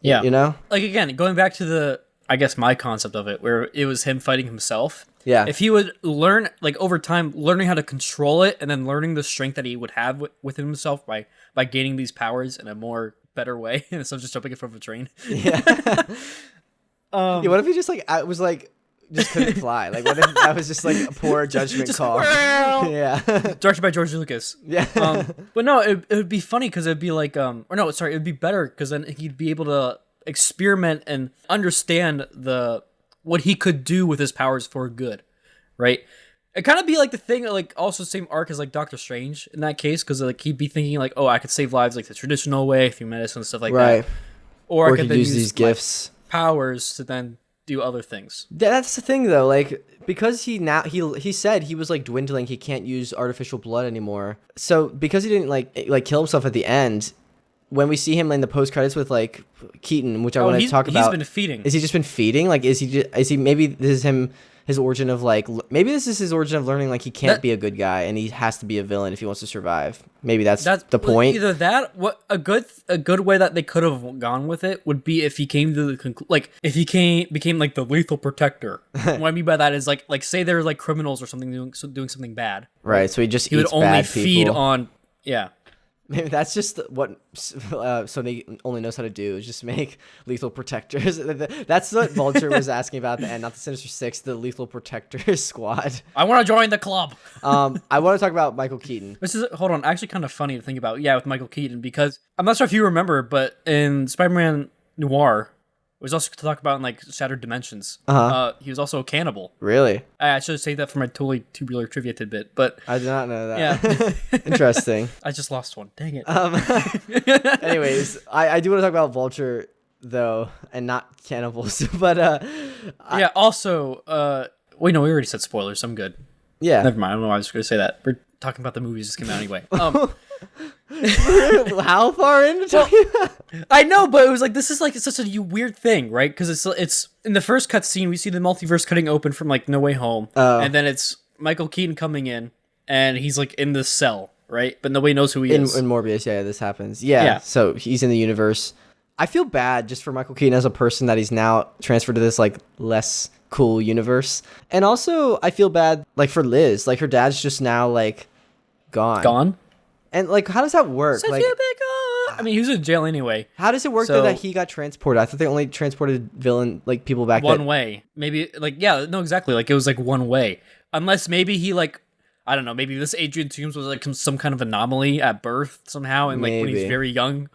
Yeah. You know? Like again, going back to I guess my concept of it, where it was him fighting himself. Yeah. If he would learn, like over time, learning how to control it, and then learning the strength that he would have within himself by gaining these powers in a more better way, instead of just jumping in front of a train. Yeah. Yeah, what if he just like I was like just couldn't fly? Like what if that was just like a poor judgment call? Yeah. Directed by George Lucas. Yeah. But no, it would be funny because it'd be like it would be better because then he'd be able to experiment and understand what he could do with his powers for good, right? It kind of be like the thing, like also same arc as like Doctor Strange in that case, because like he'd be thinking like, oh, I could save lives like the traditional way through medicine and stuff like that, or I could then use these gifts, powers to then do other things. That's the thing though, like because he said he was like dwindling, he can't use artificial blood anymore. So because he didn't like kill himself at the end, when we see him in the post credits with like Keaton, which I want to talk about, he's been feeding. Is he just been feeding? Like is he maybe this is his origin of like maybe this is his origin of learning like he can't be a good guy and he has to be a villain if he wants to survive. Maybe that's the point. Either that, a good way that they could have gone with it would be if he came to the if he became like the lethal protector. What I mean by that is like say they're like criminals or something doing something bad. Right. So he would only feed on Maybe that's just what Sony only knows how to do, is just make lethal protectors. That's what Vulture was asking about at the end, not the Sinister Six, the lethal protectors squad. I want to join the club. I want to talk about Michael Keaton. This is actually kind of funny to think about. Yeah, with Michael Keaton, because I'm not sure if you remember, but in Spider-Man Noir, it was also to talk about in like Shattered Dimensions. He was also a cannibal. Really? I should say that for my totally tubular trivia tidbit, but I did not know that. Yeah. Interesting. I just lost one. Dang it. Anyways, I do want to talk about Vulture though, and not cannibals. But yeah. Also, we already said spoilers. So I'm good. Yeah. Never mind. I don't know why I was going to say that. We're talking about the movies that came out anyway. How far into talking about? I know, but it was like this is like such a weird thing, right? Because it's in the first cutscene we see the multiverse cutting open from like No Way Home, and then it's Michael Keaton coming in, and he's like in this cell, right? But nobody knows who he is. In Morbius, yeah, this happens. Yeah, so he's in the universe. I feel bad just for Michael Keaton as a person that he's now transferred to this like less cool universe, and also I feel bad like for Liz, like her dad's just now like gone. Gone. And like, how does that work? Since like, you been gone. I mean, he was in jail anyway. How does it work though that he got transported? I thought they only transported villain like people back one way. Maybe like no, exactly. Like it was like one way. Unless maybe he like I don't know. Maybe this Adrian Toomes was like some kind of anomaly at birth somehow, and like when he's very young,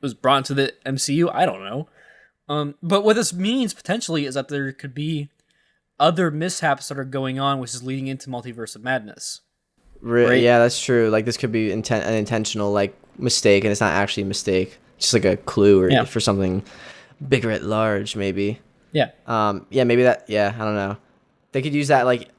was brought into the MCU. I don't know. But what this means potentially is that there could be other mishaps that are going on, which is leading into Multiverse of Madness. Right? Yeah, that's true. Like this could be an intentional like mistake, and it's not actually a mistake. Just like a clue or for something bigger at large, maybe. Yeah. Yeah, maybe that. Yeah, I don't know. They could use that like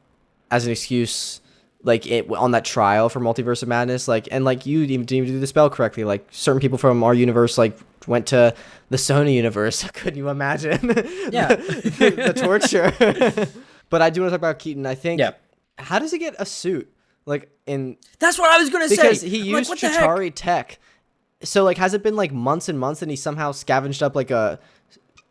as an excuse, like on that trial for Multiverse of Madness. Like, and like you didn't even do the spell correctly. Like certain people from our universe like went to the Sony universe. Couldn't you imagine? Yeah. the torture. But I do want to talk about Keaton. I think. Yeah. How does he get a suit? Like that's what I was gonna say. Because he used Chitauri tech. So like, has it been like months and months, and he somehow scavenged up like a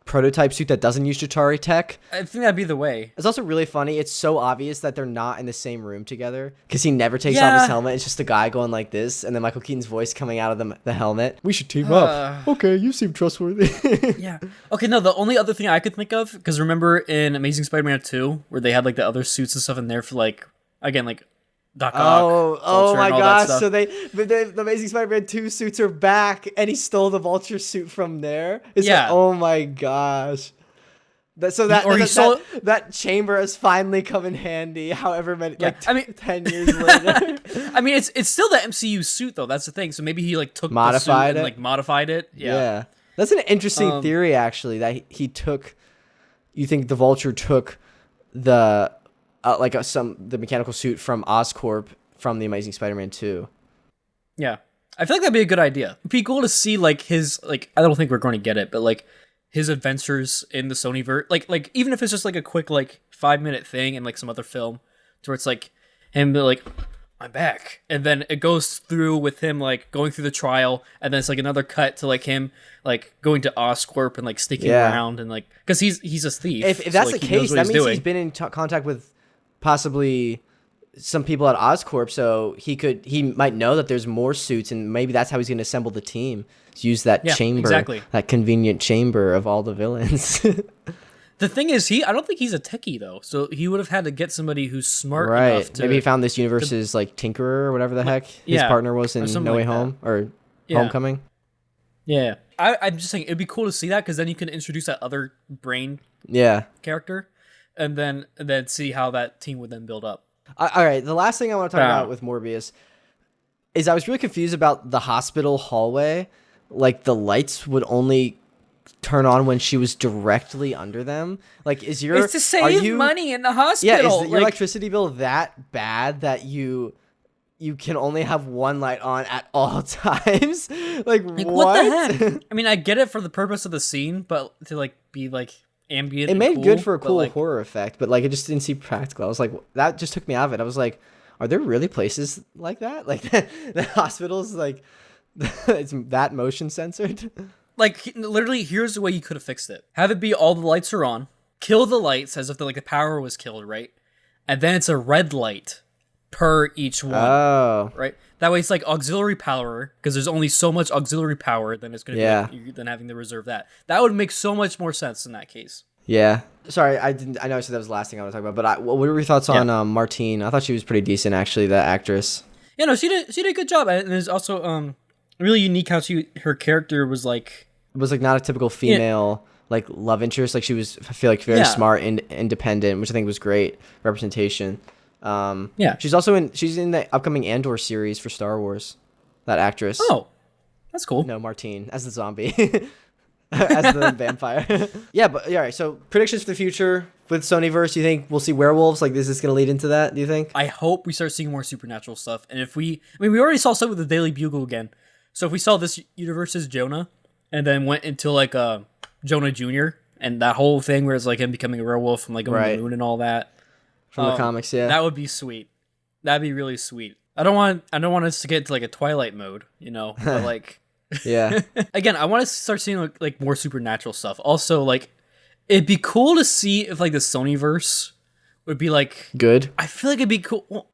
prototype suit that doesn't use Chitauri tech? I think that'd be the way. It's also really funny. It's so obvious that they're not in the same room together because he never takes off his helmet. It's just a guy going like this, and then Michael Keaton's voice coming out of the helmet. We should team up. Okay, you seem trustworthy. Yeah. Okay. No, the only other thing I could think of, because remember in Amazing Spider-Man 2 where they had like the other suits and stuff in there for like again like. Doc Ock, oh my gosh! So the Amazing Spider-Man 2 suits are back, and he stole the Vulture suit from there. Oh my gosh! That chamber has finally come in handy. However many, 10 years later. I mean, it's still the MCU suit though. That's the thing. So maybe he like took modified the suit and modified it. Yeah. That's an interesting theory actually. That he took. You think the Vulture took the. The mechanical suit from Oscorp from the Amazing Spider-Man 2. Yeah. I feel like that'd be a good idea. It'd be cool to see like his like I don't think we're going to get it, but like his adventures in the Sonyverse. Like even if it's just like a quick like 5-minute thing in like some other film to where it's like him like I'm back. And then it goes through with him like going through the trial, and then it's like another cut to like him like going to Oscorp and like sticking around and like because he's a thief. If that's the case, that means he's been in contact with possibly some people at Oscorp, so he might know that there's more suits, and maybe that's how he's going to assemble the team. Use that chamber, that convenient chamber of all the villains. The thing is, I don't think he's a techie though, so he would have had to get somebody who's smart enough to. Maybe he found this universe's like tinkerer or whatever the heck his partner was in No Way Home or Homecoming. Yeah, I'm just saying it'd be cool to see that because then you can introduce that other brain character. And then see how that team would then build up. All right, the last thing I want to talk about with Morbius is I was really confused about the hospital hallway. Like the lights would only turn on when she was directly under them. Like, it's to save money in the hospital. Yeah, is your electricity bill that bad that you can only have one light on at all times? like what the heck? I mean, I get it for the purpose of the scene, but to like be like. Ambient. It made good for a cool horror effect, but like it just didn't seem practical. I was like, that just took me out of it. I was like, are there really places like that? Like the hospitals, like it's that motion censored. Like literally, here's the way you could have fixed it: have it be all the lights are on, kill the lights as if the power was killed, right? And then it's a red light per each one. Oh, right. That way it's like auxiliary power, because there's only so much auxiliary power, then it's going to be than having to reserve that. That would make so much more sense in that case. Yeah. Sorry, I know I said that was the last thing I want to talk about, but what were your thoughts on Martine? I thought she was pretty decent, actually, the actress. Yeah, no, she did a good job. And it's also really unique how her character was like... It was like not a typical female like love interest. Like she was, I feel like, very smart and independent, which I think was great representation. She's in the upcoming Andor series for Star Wars, that actress. Oh, that's cool. No, Martine as the zombie. As the vampire. Yeah, but all right, so predictions for the future with Sonyverse, you think we'll see werewolves? Like, is this going to lead into that, do you think? I hope we start seeing more supernatural stuff. And we already saw stuff with the Daily Bugle again. So if we saw this universe's Jonah and then went into like Jonah Jr. and that whole thing where it's like him becoming a werewolf and like going to the moon and all that. From the comics, that would be sweet. That'd be really sweet. I don't want us to get into like a Twilight mode, but like yeah. Again, I want to start seeing like more supernatural stuff. Also, like it'd be cool to see if like the Sonyverse would be like good. I feel like it'd be cool.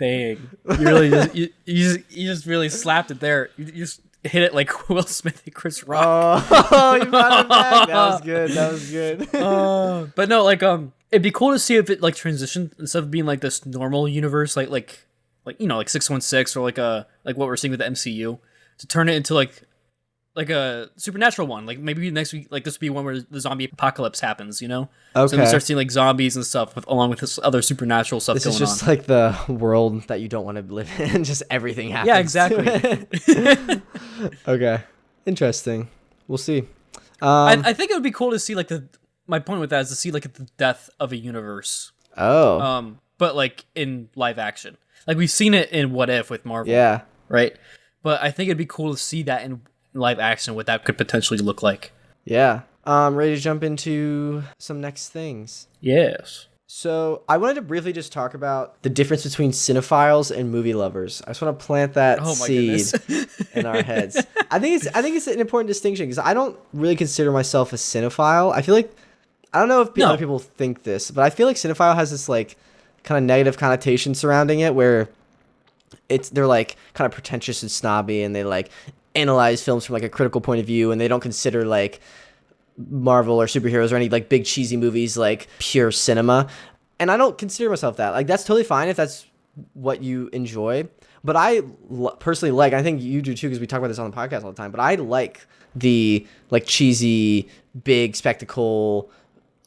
Dang. You really just you just really slapped it there. You just hit it like Will Smith and Chris Rock. Oh, you brought it back. That was good. That was good. But no, like it'd be cool to see if it like transitioned instead of being like this normal universe, like you know, like 616 or like what we're seeing with the MCU, to turn it into like a supernatural one. Like maybe next week, like this would be one where the zombie apocalypse happens, you know? Okay. So we start seeing like zombies and stuff along with this other supernatural stuff This going on. is just like the world that you don't want to live in. Just everything happens. Yeah, exactly. Okay. Interesting. We'll see. I think it would be cool to see like my point with that is to see like the death of a universe. Oh. But like in live action. Like we've seen it in What If with Marvel. Yeah. Right? But I think it'd be cool to see that in live action, what that could potentially look like. Yeah. Ready to jump into some next things. Yes. So I wanted to briefly just talk about the difference between cinephiles and movie lovers. I just want to plant that seed in our heads. I think it's an important distinction because I don't really consider myself a cinephile. I feel like I don't know if other people think this, but I feel like cinephile has this like kind of negative connotation surrounding it, where they're like kind of pretentious and snobby, and they like analyze films from like a critical point of view, and they don't consider like Marvel or superheroes or any like big cheesy movies like pure cinema. And I don't consider myself that. Like that's totally fine if that's what you enjoy, but I personally like, I think you do too, because we talk about this on the podcast all the time, but I like the like cheesy big spectacle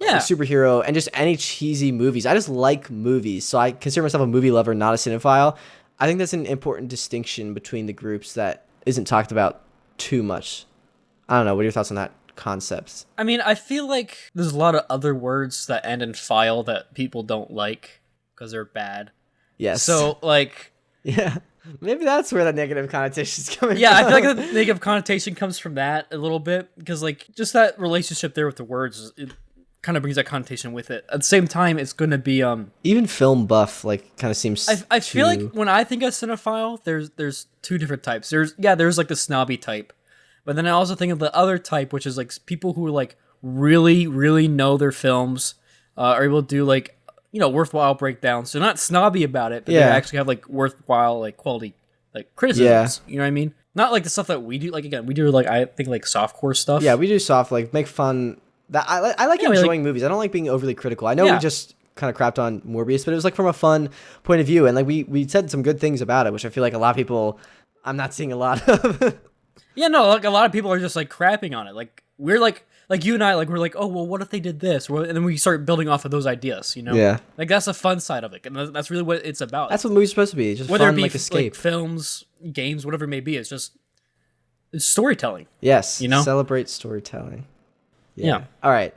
superhero and just any cheesy movies. I just like movies, so I consider myself a movie lover, not a cinephile. I think that's an important distinction between the groups that isn't talked about too much. I don't know. What are your thoughts on that concept? I mean, I feel like there's a lot of other words that end in file that people don't like because they're bad. Yes. So, like... Yeah. Maybe that's where the negative connotation is coming from. Yeah, I feel like the negative connotation comes from that a little bit, because, like, just that relationship there with the words, it kind of brings that connotation with it. At the same time, it's going to be... Even film buff, like, kind of seems I feel like when I think of cinephile, there's two different types. There's like the snobby type, but then I also think of the other type, which is like people who like really, really know their films, are able to do like, you know, worthwhile breakdowns. So not snobby about it, but they actually have like worthwhile, like quality, like criticisms. You know what I mean? Not like the stuff that we do. Like again, we do like, I think like softcore stuff. Yeah, we do soft, like make fun. That I like enjoying movies. I don't like being overly critical. I know we just kind of crapped on Morbius, but it was like from a fun point of view, and like we said some good things about it, which I feel like a lot of people, I'm not seeing a lot of. Yeah, no, like a lot of people are just like crapping on it. Like we're like you and I, like we're like, oh well, what if they did this? And then we start building off of those ideas, you know? Yeah. Like that's the fun side of it, and that's really what it's about. That's what movies are supposed to be. It's just whether fun, it be like escape. like films, games, whatever it may be. It's storytelling. Yes. You know? Celebrate storytelling. Yeah. All right.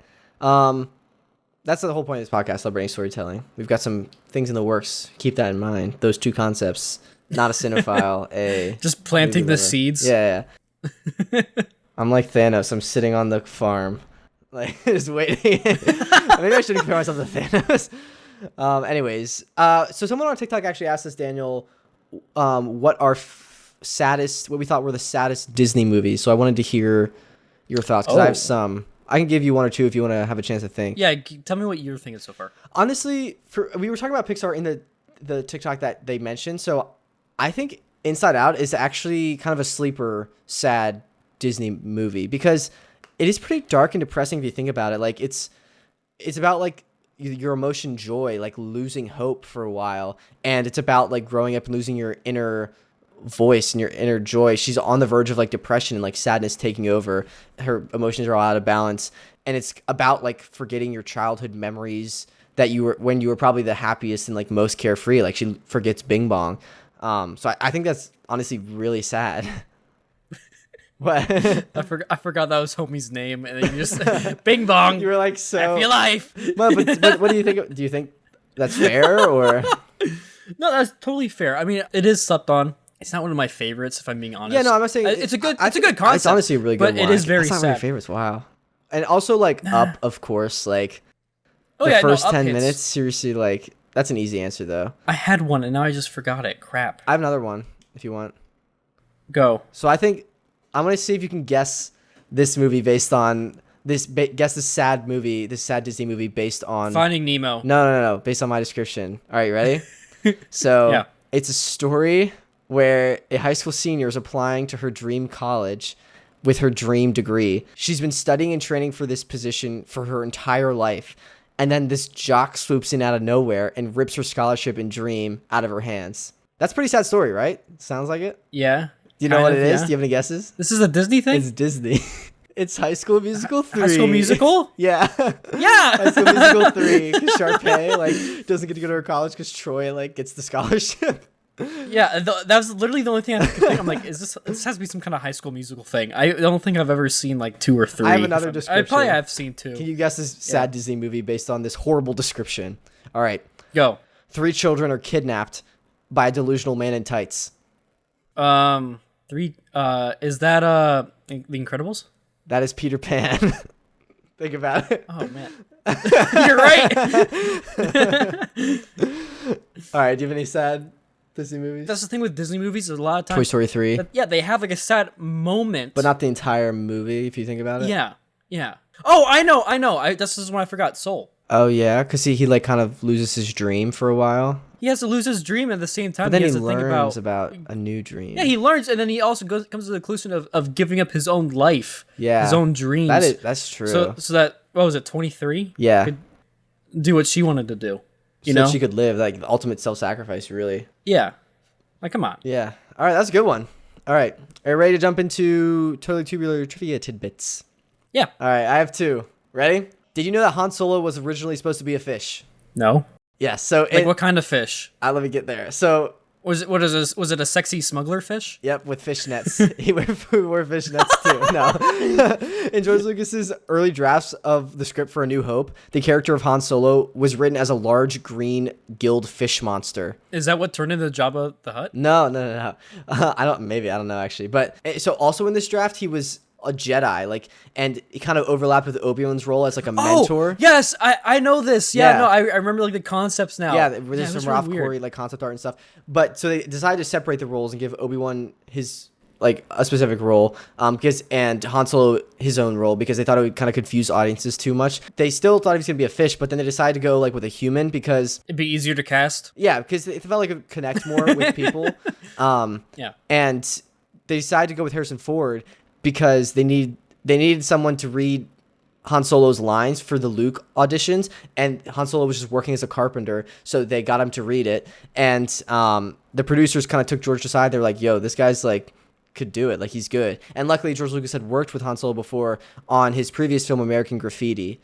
That's the whole point of this podcast, celebrating storytelling. We've got some things in the works. Keep that in mind. Those two concepts. Not a cinephile, just planting the seeds. Yeah. I'm like Thanos. I'm sitting on the farm, like just waiting. Maybe I shouldn't compare myself to Thanos. Anyways, so someone on TikTok actually asked us, Daniel, what we thought were the saddest Disney movies. So I wanted to hear your thoughts, because I have some. I can give you one or two if you want to have a chance to think. Yeah, tell me what you're thinking so far. Honestly, we were talking about Pixar in the TikTok that they mentioned, so I think Inside Out is actually kind of a sleeper sad Disney movie, because it is pretty dark and depressing if you think about it. Like it's about like your emotion joy, like losing hope for a while, and it's about like growing up and losing your inner voice and your inner joy. She's on the verge of like depression and like sadness taking over. Her emotions are all out of balance, and it's about like forgetting your childhood memories that you were when you were probably the happiest and like most carefree. Like she forgets Bing Bong. So I think that's honestly really sad. What? I forgot that was homie's name, and then you just Bing Bong. You were like, so happy life. but what do you think? Do you think that's fair or? No, that's totally fair. I mean, it is slept on. It's not one of my favorites, if I'm being honest. Yeah, no, I'm not saying it's a good concept. It's honestly a really good but one. It is very That's not sad. one of my favorites. Wow. And also like Up, of course, like the first Up 10 hits. minutes. Seriously, like that's an easy answer though. I had one and now I just forgot it. Crap. I have another one if you want. Go. So I think I'm gonna see if you can guess this movie based on this. Guess this sad movie, this sad Disney movie based on Finding Nemo. No, based on my description. All right, you ready? So Yeah. It's a story where a high school senior is applying to her dream college with her dream degree. She's been studying and training for this position for her entire life. And then this jock swoops in out of nowhere and rips her scholarship and dream out of her hands. That's a pretty sad story, right? Sounds like it? Yeah. Do you know what it is? Do you have any guesses? This is a Disney thing? It's Disney. It's High School Musical 3. High School Musical? Yeah. Yeah. High School Musical 3. Because Sharpay, like, doesn't get to go to her college because Troy, like, gets the scholarship. Yeah, that was literally the only thing I could think. I'm like, this has to be some kind of High School Musical thing. I don't think I've ever seen like 2 or 3. I have another description. I probably have seen 2. Can you guess this sad Disney movie based on this horrible description? All right. Go. 3 children are kidnapped by a delusional man in tights. 3. Is that The Incredibles? That is Peter Pan. Think about it. Oh man, you're right. All right. Do you have any sad Disney movies? That's the thing with Disney movies. There's a lot of times. Toy Story 3. They have like a sad moment, But not the entire movie, if you think about it. Yeah. Oh, I know. This is one I forgot. Soul. Oh, yeah? Because he like, kind of loses his dream for a while. He has to lose his dream at the same time. But then he he has to think learns about a new dream. Yeah, he learns, and then he also comes to the conclusion of giving up his own life, his own dreams. That's true. So that, what was it, 23? Yeah. Could do what she wanted to do. You so know? that she could live, like, the ultimate self-sacrifice, really. Yeah. Like, come on. Yeah. All right, that's a good one. All right. Are you ready to jump into Totally Tubular Trivia Tidbits? Yeah. All right, I have 2. Ready? Did you know that Han Solo was originally supposed to be a fish? No. Yes. So what kind of fish? Let me get there. So Was it a sexy smuggler fish? yep, with fishnets. he wore fishnets too. No. In George Lucas's early drafts of the script for A New Hope, the character of Han Solo was written as a large green gilled fish monster. Is that what turned into Jabba the Hutt? No. I don't know actually. But so also in this draft, he was a Jedi, like, and it kind of overlapped with Obi-Wan's role as like a mentor. Oh, yes, I know this. Yeah, no, I remember like the concepts now. Yeah, there's some Ralph really Corey like concept art and stuff. But so they decided to separate the roles and give Obi-Wan his like a specific role, and Han Solo his own role because they thought it would kind of confuse audiences too much. They still thought he was gonna be a fish, but then they decided to go like with a human because it'd be easier to cast. Yeah, because it felt like it would connect more with people. Yeah, and they decided to go with Harrison Ford because they needed someone to read Han Solo's lines for the Luke auditions, and Han Solo was just working as a carpenter, so they got him to read it. And the producers kind of took George aside. They're like, "Yo, this guy's like could do it. Like he's good." And luckily, George Lucas had worked with Han Solo before on his previous film, American Graffiti.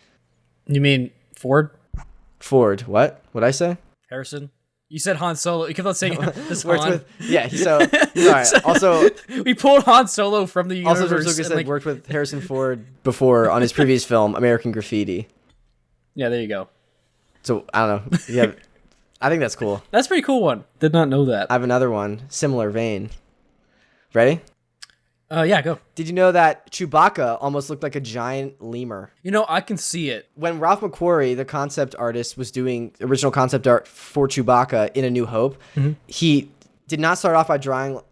You mean Ford? Ford? What? What'd I say? Harrison? You said Han Solo. You kept on saying this Han. So sorry. Also, we pulled Han Solo from the universe. Also, George Lucas had worked with Harrison Ford before on his previous film, American Graffiti. Yeah, there you go. So I don't know. Yeah, I think that's cool. That's a pretty cool one. Did not know that. I have another one, similar vein. Ready? Yeah, go. Did you know that Chewbacca almost looked like a giant lemur? You know, I can see it. When Ralph McQuarrie, the concept artist, was doing original concept art for Chewbacca in A New Hope, he did not start off by drawing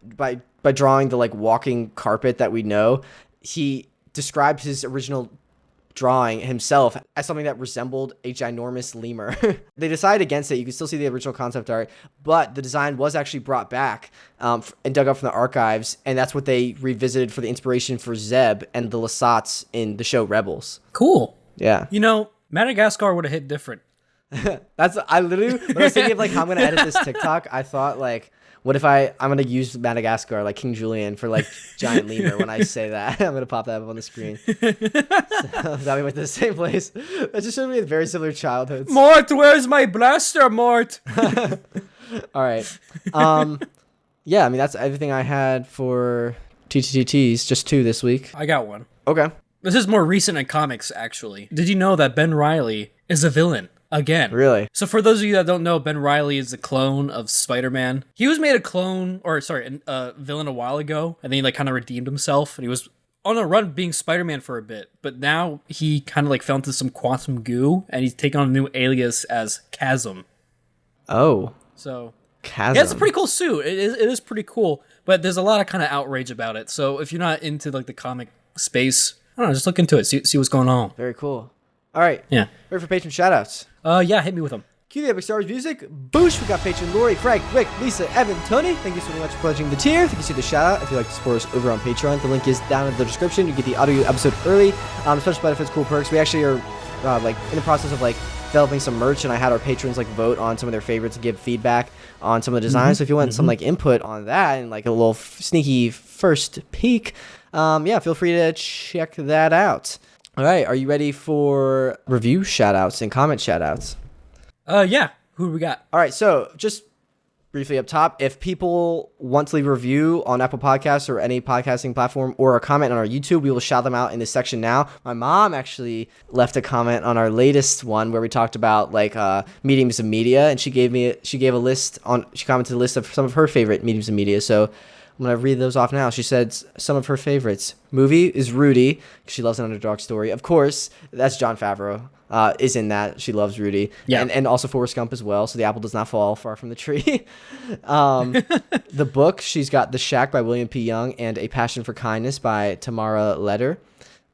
the like walking carpet that we know. He described his original drawing himself as something that resembled a ginormous lemur. They decided against it. You can still see the original concept art, but the design was actually brought back and dug up from the archives, and that's what they revisited for the inspiration for Zeb and the Lasats in the show Rebels. Cool. Yeah. You know, Madagascar would have hit different. I literally, when I was thinking of like how I'm gonna edit this TikTok, I thought like, what if I'm gonna use Madagascar like King Julian for like giant lemur when I say that? I'm gonna pop that up on the screen. So, that we went to the same place. That just showed me very similar childhoods. Mort, where's my blaster, Mort? All right. Yeah, I mean that's everything I had for TTTs. Just 2 this week. I got one. Okay. This is more recent in comics, actually. Did you know that Ben Reilly is a villain? Again. Really? So for those of you that don't know, Ben Reilly is a clone of Spider-Man. He was made a villain a while ago, and then he like kind of redeemed himself, and he was on a run being Spider-Man for a bit, but now he kind of like fell into some quantum goo, and he's taken on a new alias as Chasm. Oh. So Chasm. yeah, it's a pretty cool suit. It is pretty cool, but there's a lot of kind of outrage about it. So if you're not into like the comic space, I don't know, just look into it, see what's going on. Very cool. All right. Yeah. Ready for patron shoutouts? Yeah, hit me with them. Cue the Epic Star Wars music. Boosh. We got Patron Lori, Frank, Rick, Lisa, Evan, Tony. Thank you so much for pledging the tier. Thank you for the shout out. If you'd like to support us over on Patreon, the link is down in the description. You get the audio episode early. Special benefits, cool perks. We actually are like in the process of like developing some merch, and I had our patrons like vote on some of their favorites and give feedback on some of the designs. So if you want some like input on that and like a little sneaky first peek, feel free to check that out. All right, are you ready for review shout outs and comment shout outs? Yeah. Who do we got? All right, so just briefly up top, if people want to leave a review on Apple Podcasts or any podcasting platform or a comment on our YouTube, we will shout them out in this section now. My mom actually left a comment on our latest one where we talked about like mediums of media, and she commented a list of some of her favorite mediums of media. So I'm going to read those off now. She said some of her favorites. Movie is Rudy, because she loves an underdog story. Of course, that's Jon Favreau. Is in that. She loves Rudy. Yeah. And also Forrest Gump as well, so the apple does not fall far from the tree. The book, she's got The Shack by William P. Young and A Passion for Kindness by Tamara Letter.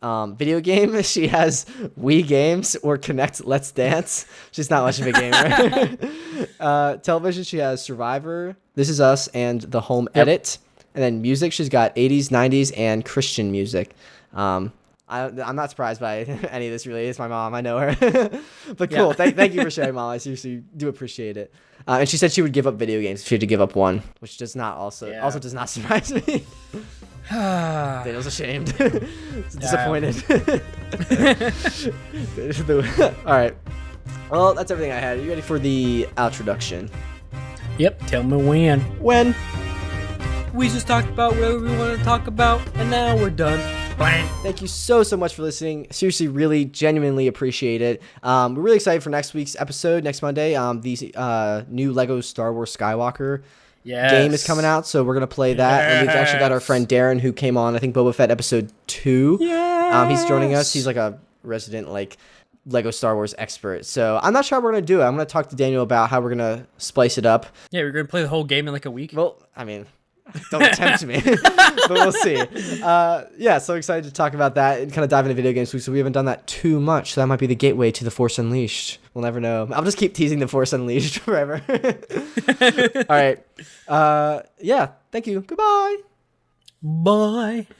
Video game, she has Wii Games or Connect Let's Dance. She's not much of a gamer. Television, she has Survivor, This Is Us, and The Home Edit. And then music, she's got 80s, 90s, and Christian music. I'm not surprised by any of this, really. It's my mom. I know her. But cool. Yeah. Thank you for sharing, Mom. I seriously do appreciate it. And she said she would give up video games if she had to give up one, which does not also does not surprise me. Daniel's ashamed. Disappointed. All right. Well, that's everything I had. Are you ready for the introduction? Yep. Tell me when. When? We just talked about whatever we want to talk about, and now we're done. Bang. Thank you so much for listening. Seriously, really, genuinely appreciate it. We're really excited for next week's episode, next Monday. The new Lego Star Wars Skywalker game is coming out, so we're going to play that. Yes. And we've actually got our friend Darren, who came on, I think, Boba Fett episode 2. Yes. He's joining us. He's like a resident, like, Lego Star Wars expert. So I'm not sure how we're going to do it. I'm going to talk to Daniel about how we're going to splice it up. Yeah, we're going to play the whole game in like a week. Well, I mean... Don't tempt me, but we'll see. So excited to talk about that and kind of dive into video games. So we haven't done that too much. So that might be the gateway to The Force Unleashed. We'll never know. I'll just keep teasing The Force Unleashed forever. All right. Thank you. Goodbye. Bye.